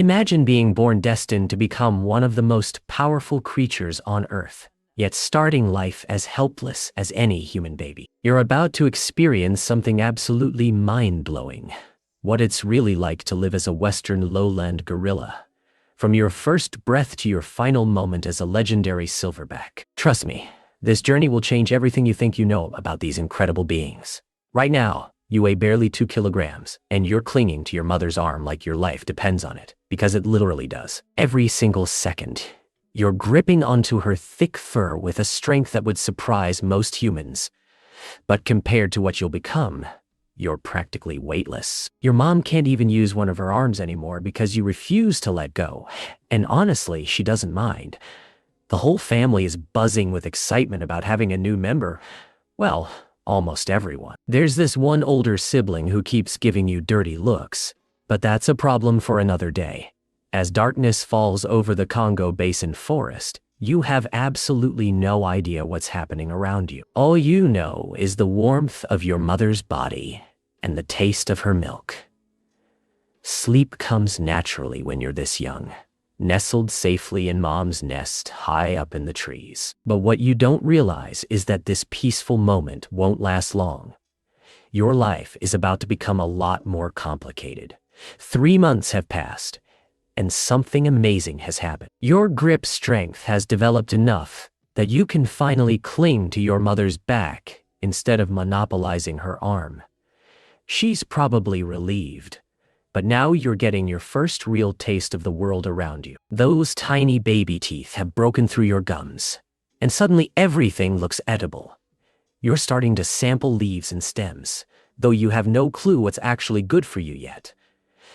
Imagine being born destined to become one of the most powerful creatures on Earth, yet starting life as helpless as any human baby. You're about to experience something absolutely mind-blowing. What it's really like to live as a Western Lowland gorilla. From your first breath to your final moment as a legendary silverback. Trust me, this journey will change everything you think you know about these incredible beings. Right now, you weigh barely 2 kilograms, and you're clinging to your mother's arm like your life depends on it, because it literally does. Every single second, you're gripping onto her thick fur with a strength that would surprise most humans. But compared to what you'll become, you're practically weightless. Your mom can't even use one of her arms anymore because you refuse to let go. And honestly, she doesn't mind. The whole family is buzzing with excitement about having a new member. Well, almost everyone. There's this one older sibling who keeps giving you dirty looks, but that's a problem for another day. As darkness falls over the Congo Basin forest, you have absolutely no idea what's happening around you. All you know is the warmth of your mother's body and the taste of her milk. Sleep comes naturally when you're this young, nestled safely in mom's nest high up in the trees. But what you don't realize is that this peaceful moment won't last long. Your life is about to become a lot more complicated. 3 months have passed, and something amazing has happened. Your grip strength has developed enough that you can finally cling to your mother's back instead of monopolizing her arm. She's probably relieved. But now you're getting your first real taste of the world around you. Those tiny baby teeth have broken through your gums, and suddenly everything looks edible. You're starting to sample leaves and stems, though you have no clue what's actually good for you yet.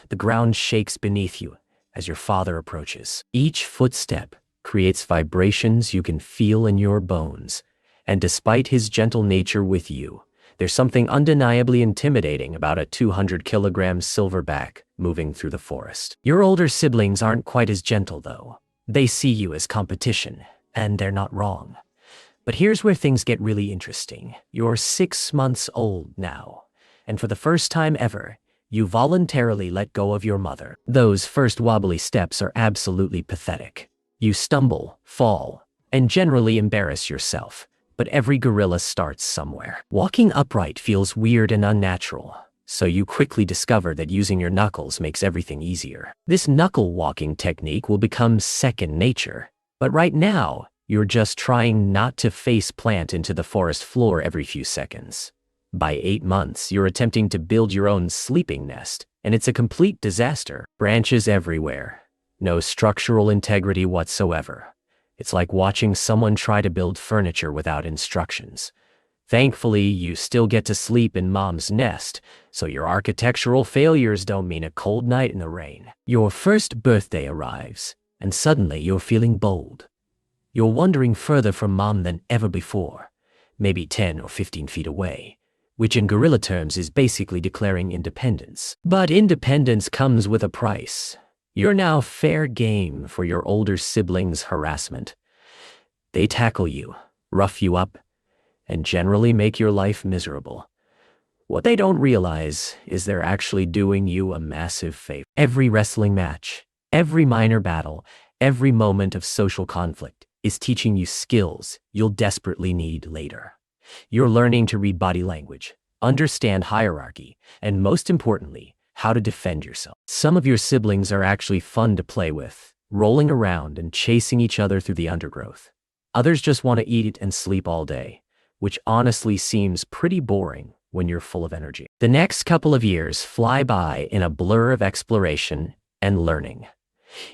The ground shakes beneath you as your father approaches. Each footstep creates vibrations you can feel in your bones, and despite his gentle nature with you, there's something undeniably intimidating about a 200-kilogram silverback moving through the forest. Your older siblings aren't quite as gentle, though. They see you as competition, and they're not wrong. But here's where things get really interesting. You're 6 months old now, and for the first time ever, you voluntarily let go of your mother. Those first wobbly steps are absolutely pathetic. You stumble, fall, and generally embarrass yourself. But every gorilla starts somewhere. Walking upright feels weird and unnatural, so you quickly discover that using your knuckles makes everything easier. This knuckle walking technique will become second nature, but right now, you're just trying not to face plant into the forest floor every few seconds. By 8 months, you're attempting to build your own sleeping nest, and it's a complete disaster. Branches everywhere. No structural integrity whatsoever. It's like watching someone try to build furniture without instructions. Thankfully, you still get to sleep in mom's nest, so your architectural failures don't mean a cold night in the rain. Your first birthday arrives, and suddenly you're feeling bold. You're wandering further from mom than ever before, maybe 10 or 15 feet away, which in gorilla terms is basically declaring independence. But independence comes with a price. You're now fair game for your older siblings' harassment. They tackle you, rough you up, and generally make your life miserable. What they don't realize is they're actually doing you a massive favor. Every wrestling match, every minor battle, every moment of social conflict is teaching you skills you'll desperately need later. You're learning to read body language, understand hierarchy, and most importantly, how to defend yourself. Some of your siblings are actually fun to play with, rolling around and chasing each other through the undergrowth. Others just want to eat and sleep all day, which honestly seems pretty boring when you're full of energy. The next couple of years fly by in a blur of exploration and learning.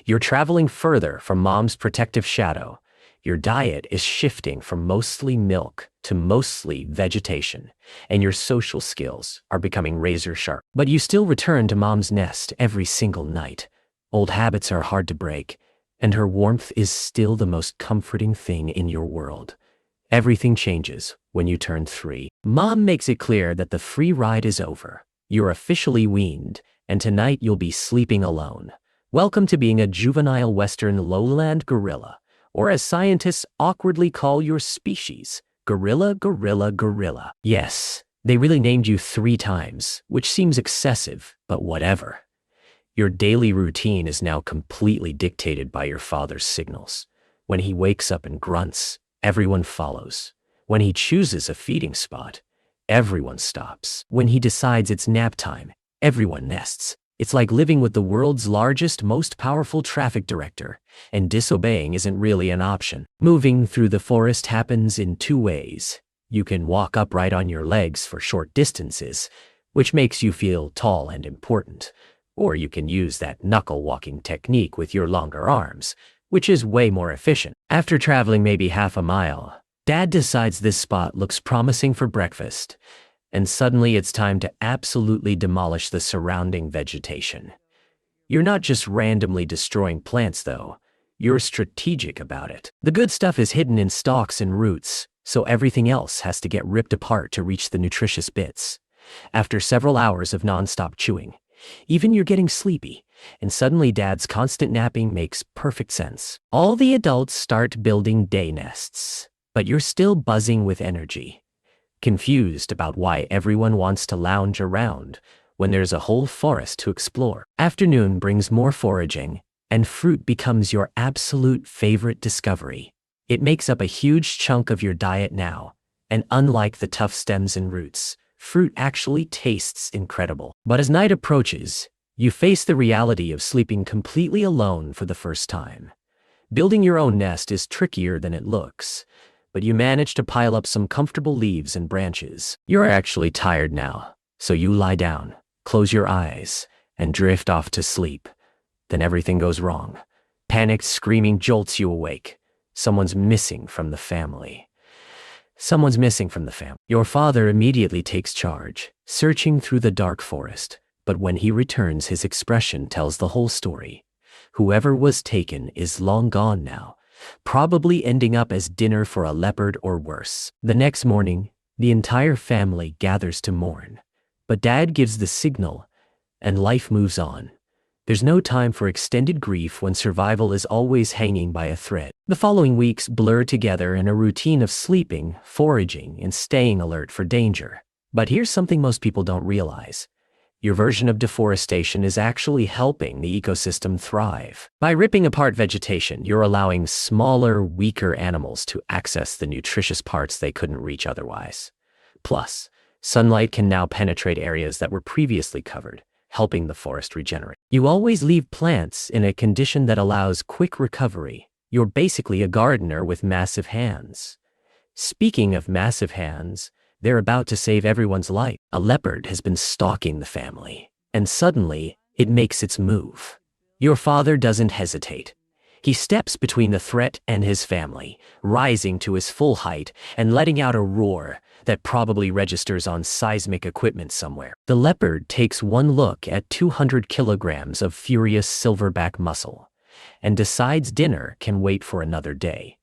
You're traveling further from mom's protective shadow. Your diet is shifting from mostly milk to mostly vegetation, and your social skills are becoming razor sharp. But you still return to mom's nest every single night. Old habits are hard to break, and her warmth is still the most comforting thing in your world. Everything changes when you turn 3. Mom makes it clear that the free ride is over. You're officially weaned, and tonight you'll be sleeping alone. Welcome to being a juvenile Western Lowland gorilla, or as scientists awkwardly call your species, gorilla, gorilla, gorilla. Yes, they really named you 3 times, which seems excessive, but whatever. Your daily routine is now completely dictated by your father's signals. When he wakes up and grunts, everyone follows. When he chooses a feeding spot, everyone stops. When he decides it's nap time, everyone nests. It's like living with the world's largest, most powerful traffic director, and disobeying isn't really an option. Moving through the forest happens in two ways. You can walk upright on your legs for short distances, which makes you feel tall and important. Or you can use that knuckle-walking technique with your longer arms, which is way more efficient. After traveling maybe half a mile, Dad decides this spot looks promising for breakfast, and suddenly it's time to absolutely demolish the surrounding vegetation. You're not just randomly destroying plants, though. You're strategic about it. The good stuff is hidden in stalks and roots, so everything else has to get ripped apart to reach the nutritious bits. After several hours of non-stop chewing, even you're getting sleepy, and suddenly Dad's constant napping makes perfect sense. All the adults start building day nests, but you're still buzzing with energy, confused about why everyone wants to lounge around when there's a whole forest to explore. Afternoon brings more foraging, and fruit becomes your absolute favorite discovery. It makes up a huge chunk of your diet now, and unlike the tough stems and roots, fruit actually tastes incredible. But as night approaches, you face the reality of sleeping completely alone for the first time. Building your own nest is trickier than it looks, but you manage to pile up some comfortable leaves and branches. You're actually tired now, so you lie down, close your eyes, and drift off to sleep. Then everything goes wrong. Panicked screaming jolts you awake. Someone's missing from the family. Your father immediately takes charge, searching through the dark forest, but when he returns, his expression tells the whole story. Whoever was taken is long gone now, probably ending up as dinner for a leopard or worse. The next morning, the entire family gathers to mourn, but Dad gives the signal, and life moves on. There's no time for extended grief when survival is always hanging by a thread. The following weeks blur together in a routine of sleeping, foraging, and staying alert for danger. But here's something most people don't realize. Your version of deforestation is actually helping the ecosystem thrive. By ripping apart vegetation, you're allowing smaller, weaker animals to access the nutritious parts they couldn't reach otherwise. Plus, sunlight can now penetrate areas that were previously covered, helping the forest regenerate. You always leave plants in a condition that allows quick recovery. You're basically a gardener with massive hands. Speaking of massive hands, they're about to save everyone's life. A leopard has been stalking the family, and suddenly, it makes its move. Your father doesn't hesitate. He steps between the threat and his family, rising to his full height and letting out a roar that probably registers on seismic equipment somewhere. The leopard takes one look at 200 kilograms of furious silverback muscle and decides dinner can wait for another day.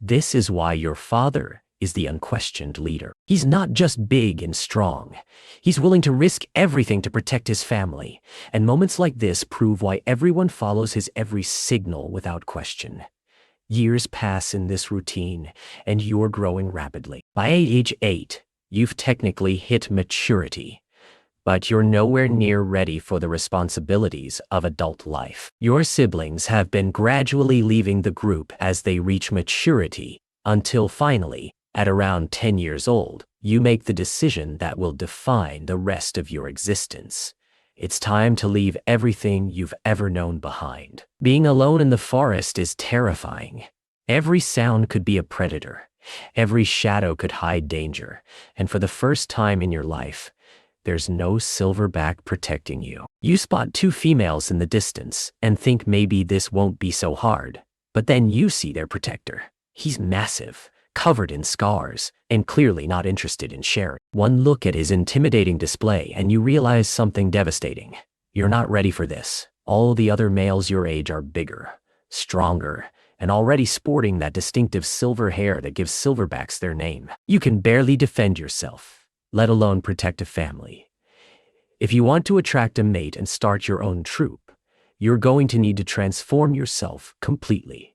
This is why your father is the unquestioned leader. He's not just big and strong. He's willing to risk everything to protect his family, and moments like this prove why everyone follows his every signal without question. Years pass in this routine, and you're growing rapidly. By age 8, you've technically hit maturity, but you're nowhere near ready for the responsibilities of adult life. Your siblings have been gradually leaving the group as they reach maturity, until finally, at around 10 years old, you make the decision that will define the rest of your existence. It's time to leave everything you've ever known behind. Being alone in the forest is terrifying. Every sound could be a predator. Every shadow could hide danger. And for the first time in your life, there's no silverback protecting you. You spot 2 females in the distance and think maybe this won't be so hard. But then you see their protector. He's massive, covered in scars, and clearly not interested in sharing. One look at his intimidating display and you realize something devastating. You're not ready for this. All the other males your age are bigger, stronger, and already sporting that distinctive silver hair that gives silverbacks their name. You can barely defend yourself, let alone protect a family. If you want to attract a mate and start your own troop, you're going to need to transform yourself completely.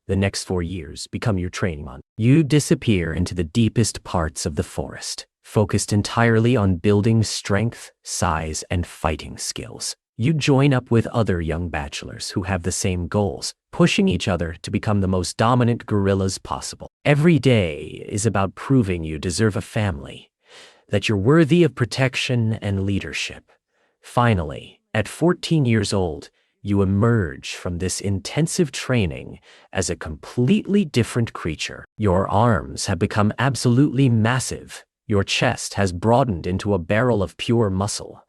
The next 4 years become your training month. You disappear into the deepest parts of the forest, focused entirely on building strength, size, and fighting skills. You join up with other young bachelors who have the same goals, pushing each other to become the most dominant gorillas possible. Every day is about proving you deserve a family, that you're worthy of protection and leadership. Finally, at 14 years old, you emerge from this intensive training as a completely different creature. Your arms have become absolutely massive. Your chest has broadened into a barrel of pure muscle.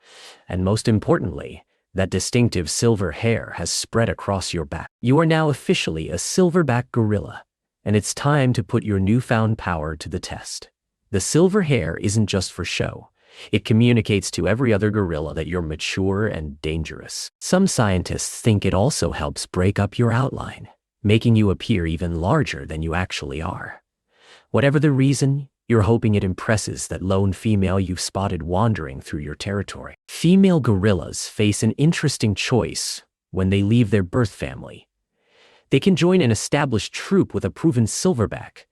And most importantly, that distinctive silver hair has spread across your back. You are now officially a silverback gorilla, and it's time to put your newfound power to the test. The silver hair isn't just for show. It communicates to every other gorilla that you're mature and dangerous. Some scientists think it also helps break up your outline, making you appear even larger than you actually are. Whatever the reason, you're hoping it impresses that lone female you've spotted wandering through your territory. Female gorillas face an interesting choice when they leave their birth family. They can join an established troop with a proven silverback,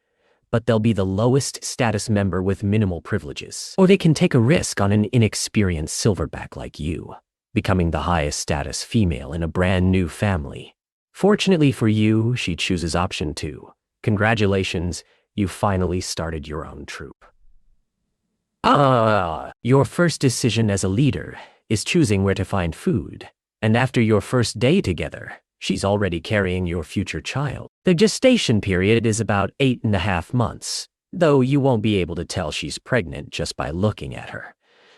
but they'll be the lowest status member with minimal privileges. Or they can take a risk on an inexperienced silverback like you, becoming the highest status female in a brand new family. Fortunately for you, she chooses option 2. Congratulations, you finally started your own troop. Your first decision as a leader is choosing where to find food. And after your first day together, she's already carrying your future child. The gestation period is about 8.5 months, though you won't be able to tell she's pregnant just by looking at her.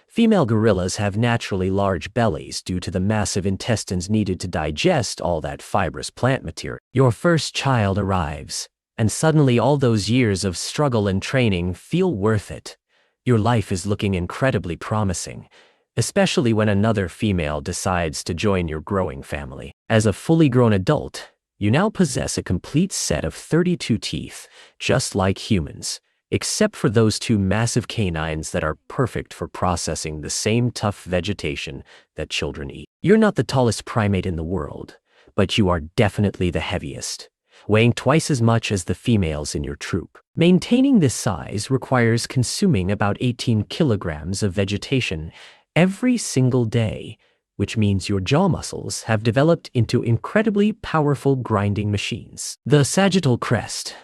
Female gorillas have naturally large bellies due to the massive intestines needed to digest all that fibrous plant material. Your first child arrives, and suddenly all those years of struggle and training feel worth it. Your life is looking incredibly promising, especially when another female decides to join your growing family. As a fully grown adult, you now possess a complete set of 32 teeth, just like humans, except for those 2 massive canines that are perfect for processing the same tough vegetation that children eat. You're not the tallest primate in the world, but you are definitely the heaviest, weighing twice as much as the females in your troop. Maintaining this size requires consuming about 18 kilograms of vegetation every single day, which means your jaw muscles have developed into incredibly powerful grinding machines. The sagittal crest,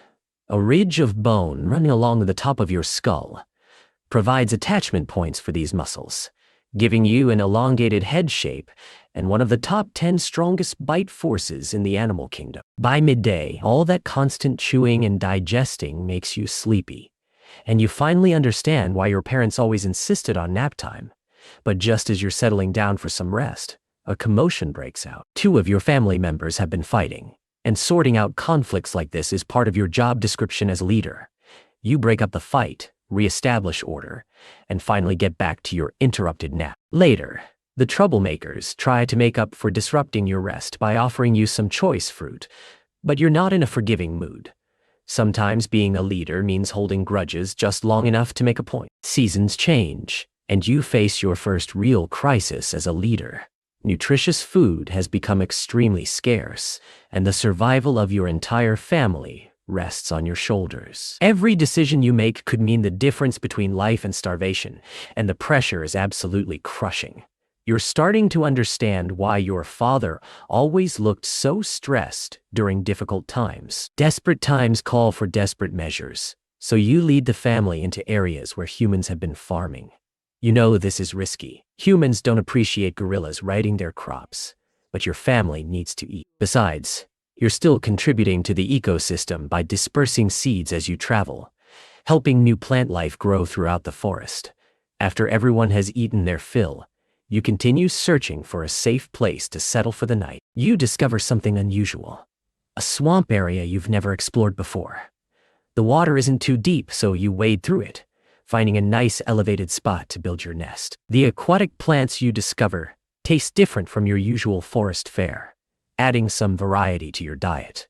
a ridge of bone running along the top of your skull, provides attachment points for these muscles, giving you an elongated head shape and one of the top 10 strongest bite forces in the animal kingdom. By midday, all that constant chewing and digesting makes you sleepy, and you finally understand why your parents always insisted on nap time. But just as you're settling down for some rest, a commotion breaks out. 2 of your family members have been fighting, and sorting out conflicts like this is part of your job description as leader. You break up the fight, reestablish order, and finally get back to your interrupted nap. Later, the troublemakers try to make up for disrupting your rest by offering you some choice fruit, but you're not in a forgiving mood. Sometimes being a leader means holding grudges just long enough to make a point. Seasons change, and you face your first real crisis as a leader. Nutritious food has become extremely scarce, and the survival of your entire family rests on your shoulders. Every decision you make could mean the difference between life and starvation, and the pressure is absolutely crushing. You're starting to understand why your father always looked so stressed during difficult times. Desperate times call for desperate measures, so you lead the family into areas where humans have been farming. You know this is risky. Humans don't appreciate gorillas riding their crops, but your family needs to eat. Besides, you're still contributing to the ecosystem by dispersing seeds as you travel, helping new plant life grow throughout the forest. After everyone has eaten their fill, you continue searching for a safe place to settle for the night. You discover something unusual, a swamp area you've never explored before. The water isn't too deep, so you wade through it, finding a nice elevated spot to build your nest. The aquatic plants you discover taste different from your usual forest fare, adding some variety to your diet.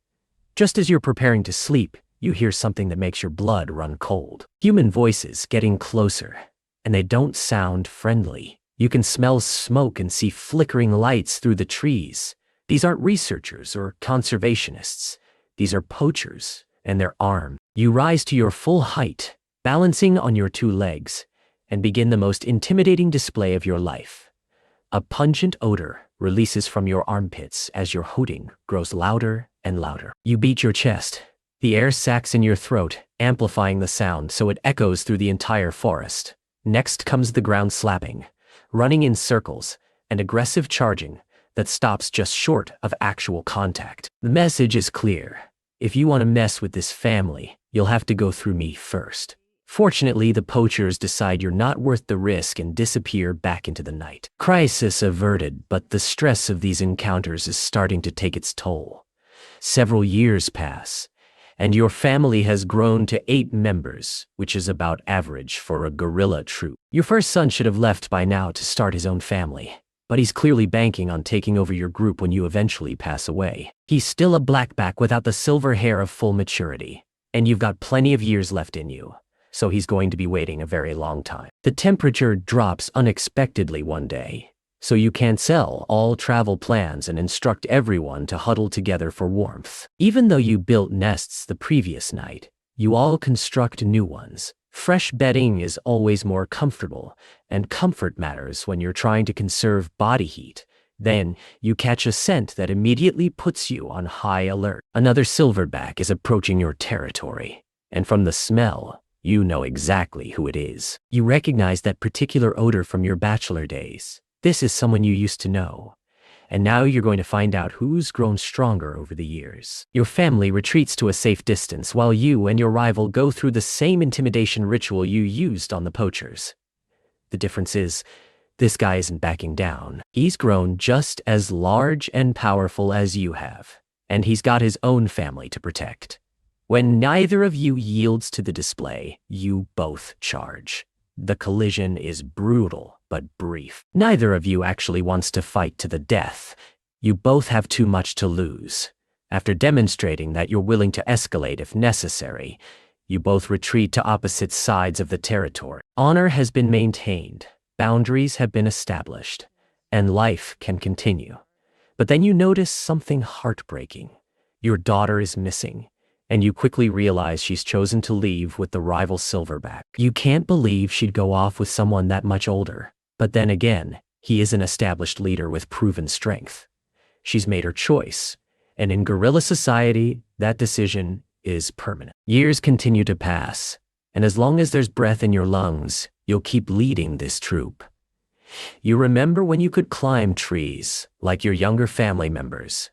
Just as you're preparing to sleep, you hear something that makes your blood run cold. Human voices getting closer, and they don't sound friendly. You can smell smoke and see flickering lights through the trees. These aren't researchers or conservationists. These are poachers, and they're armed. You rise to your full height, balancing on your 2 legs, and begin the most intimidating display of your life. A pungent odor releases from your armpits as your hooting grows louder and louder. You beat your chest. The air sacs in your throat, amplifying the sound so it echoes through the entire forest. Next comes the ground slapping, running in circles, and aggressive charging that stops just short of actual contact. The message is clear. If you want to mess with this family, you'll have to go through me first. Fortunately, the poachers decide you're not worth the risk and disappear back into the night. Crisis averted, but the stress of these encounters is starting to take its toll. Several years pass, and your family has grown to 8 members, which is about average for a gorilla troop. Your first son should have left by now to start his own family, but he's clearly banking on taking over your group when you eventually pass away. He's still a blackback without the silver hair of full maturity, and you've got plenty of years left in you, so he's going to be waiting a very long time. The temperature drops unexpectedly one day, so you cancel all travel plans and instruct everyone to huddle together for warmth. Even though you built nests the previous night, you all construct new ones. Fresh bedding is always more comfortable, and comfort matters when you're trying to conserve body heat. Then, you catch a scent that immediately puts you on high alert. Another silverback is approaching your territory, and from the smell, you know exactly who it is. You recognize that particular odor from your bachelor days. This is someone you used to know, and now you're going to find out who's grown stronger over the years. Your family retreats to a safe distance while you and your rival go through the same intimidation ritual you used on the poachers. The difference is, this guy isn't backing down. He's grown just as large and powerful as you have, and he's got his own family to protect. When neither of you yields to the display, you both charge. The collision is brutal but brief. Neither of you actually wants to fight to the death. You both have too much to lose. After demonstrating that you're willing to escalate if necessary, you both retreat to opposite sides of the territory. Honor has been maintained, boundaries have been established, and life can continue. But then you notice something heartbreaking. Your daughter is missing, and you quickly realize she's chosen to leave with the rival silverback. You can't believe she'd go off with someone that much older. But then again, he is an established leader with proven strength. She's made her choice, and in gorilla society, that decision is permanent. Years continue to pass, and as long as there's breath in your lungs, you'll keep leading this troop. You remember when you could climb trees, like your younger family members.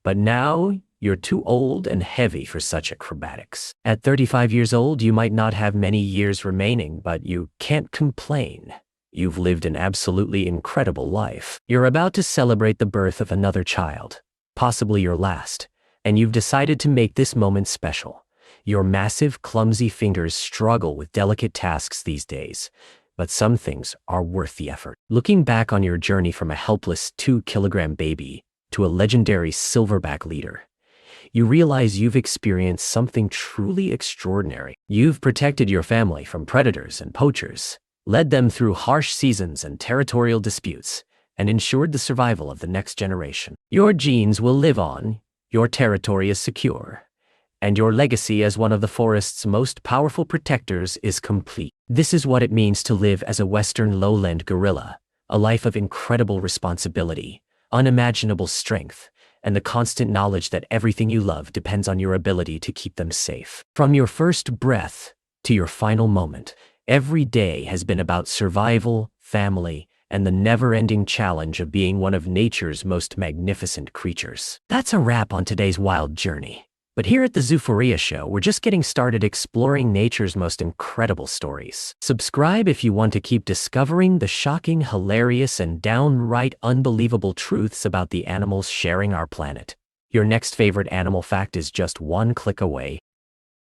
But now, you're too old and heavy for such acrobatics. At 35 years old, you might not have many years remaining, but you can't complain. You've lived an absolutely incredible life. You're about to celebrate the birth of another child, possibly your last, and you've decided to make this moment special. Your massive, clumsy fingers struggle with delicate tasks these days, but some things are worth the effort. Looking back on your journey from a helpless 2-kilogram baby to a legendary silverback leader, you realize you've experienced something truly extraordinary. You've protected your family from predators and poachers, led them through harsh seasons and territorial disputes, and ensured the survival of the next generation. Your genes will live on, your territory is secure, and your legacy as one of the forest's most powerful protectors is complete. This is what it means to live as a Western Lowland gorilla, a life of incredible responsibility, unimaginable strength, and the constant knowledge that everything you love depends on your ability to keep them safe. From your first breath to your final moment, every day has been about survival, family, and the never-ending challenge of being one of nature's most magnificent creatures. That's a wrap on today's wild journey. But here at the Zoo-phoria show, we're just getting started exploring nature's most incredible stories. Subscribe if you want to keep discovering the shocking, hilarious, and downright unbelievable truths about the animals sharing our planet. Your next favorite animal fact is just one click away.